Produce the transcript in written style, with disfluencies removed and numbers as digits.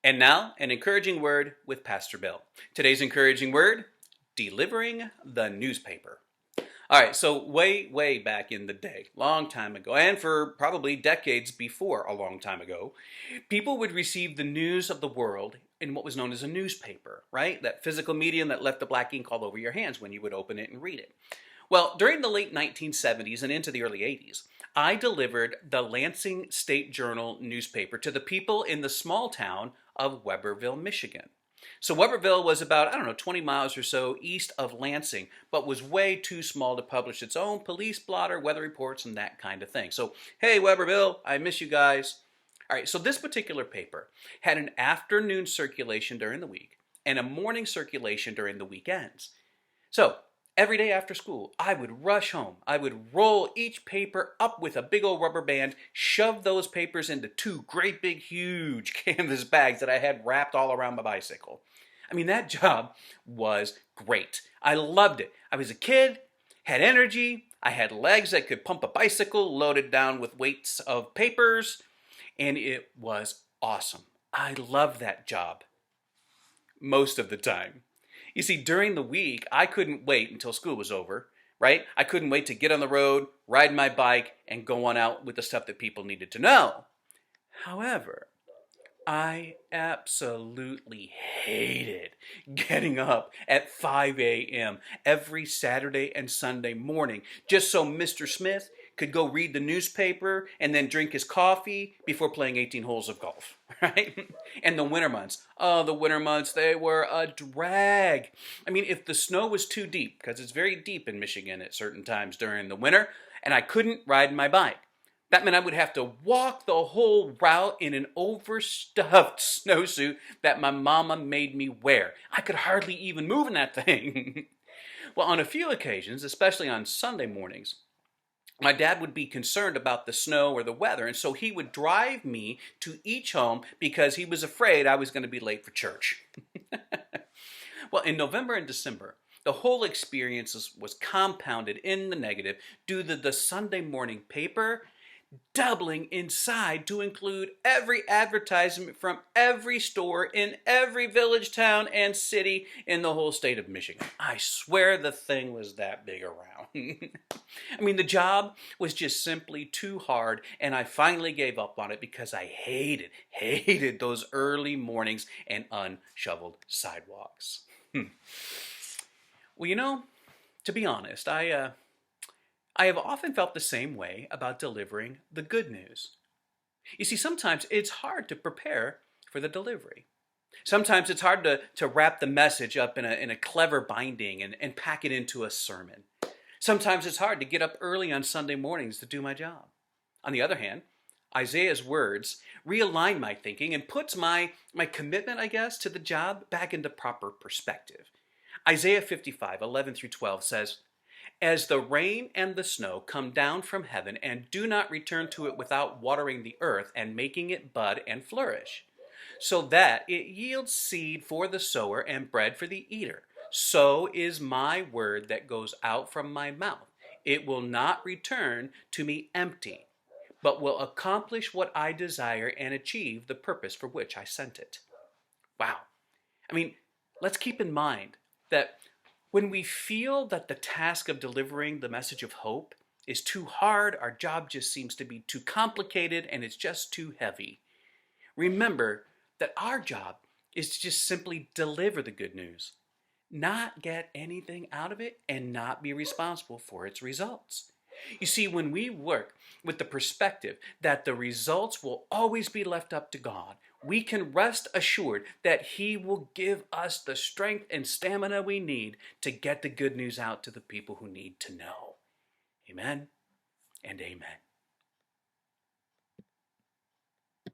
And now, an encouraging word with Pastor Bill. Today's encouraging word, delivering the newspaper. All right, so way back in the day, long time ago, and for probably decades before a long time ago, people would receive the news of the world in what was known as a newspaper, right? That physical medium that left the black ink all over your hands when you would open it and read it. Well, during the late 1970s and into the early 80s, I delivered the Lansing State Journal newspaper to the people in the small town of Weberville, Michigan. So Weberville was about, 20 miles or so east of Lansing, but was way too small to publish its own police blotter, weather reports, and that kind of thing. So, hey, Weberville, I miss you guys. All right, so this particular paper had an afternoon circulation during the week and a morning circulation during the weekends. So, every day after school, I would rush home. I would roll each paper up with a big old rubber band, shove those papers into two great big huge canvas bags that I had wrapped all around my bicycle. I mean, that job was great. I loved it. I was a kid, had energy, I had legs that could pump a bicycle loaded down with weights of papers, and it was awesome. I loved that job most of the time. You see, during the week, I couldn't wait until school was over, right? I couldn't wait to get on the road, ride my bike, and go on out with the stuff that people needed to know. However, I absolutely hated getting up at 5 a.m. every Saturday and Sunday morning just so Mr. Smith could go read the newspaper and then drink his coffee before playing 18 holes of golf, right? And the winter months, they were a drag. I mean, if the snow was too deep, because it's very deep in Michigan at certain times during the winter, and I couldn't ride my bike, that meant I would have to walk the whole route in an overstuffed snowsuit that my mama made me wear. I could hardly even move in that thing. Well, on a few occasions, especially on Sunday mornings, my dad would be concerned about the snow or the weather, and so he would drive me to each home because he was afraid I was going to be late for church. Well, in November and December, the whole experience was compounded in the negative due to the Sunday morning paper doubling inside to include every advertisement from every store in every village, town, and city in the whole state of Michigan. I swear the thing was that big around. I mean, the job was just simply too hard, and I finally gave up on it because I hated those early mornings and unshoveled sidewalks. Well, to be honest, I have often felt the same way about delivering the good news. You see, sometimes it's hard to prepare for the delivery. Sometimes it's hard to wrap the message up in a clever binding and pack it into a sermon. Sometimes it's hard to get up early on Sunday mornings to do my job. On the other hand, Isaiah's words realign my thinking and puts my commitment, I guess, to the job back into proper perspective. Isaiah 55:11 through 12 says, as the rain and the snow come down from heaven and do not return to it without watering the earth and making it bud and flourish, so that it yields seed for the sower and bread for the eater, so is my word that goes out from my mouth. It will not return to me empty, but will accomplish what I desire and achieve the purpose for which I sent it. Wow. I mean, let's keep in mind that when we feel that the task of delivering the message of hope is too hard, our job just seems to be too complicated, and it's just too heavy, remember that our job is to just simply deliver the good news, not get anything out of it, and not be responsible for its results. You see, when we work with the perspective that the results will always be left up to God, we can rest assured that He will give us the strength and stamina we need to get the good news out to the people who need to know. Amen and amen.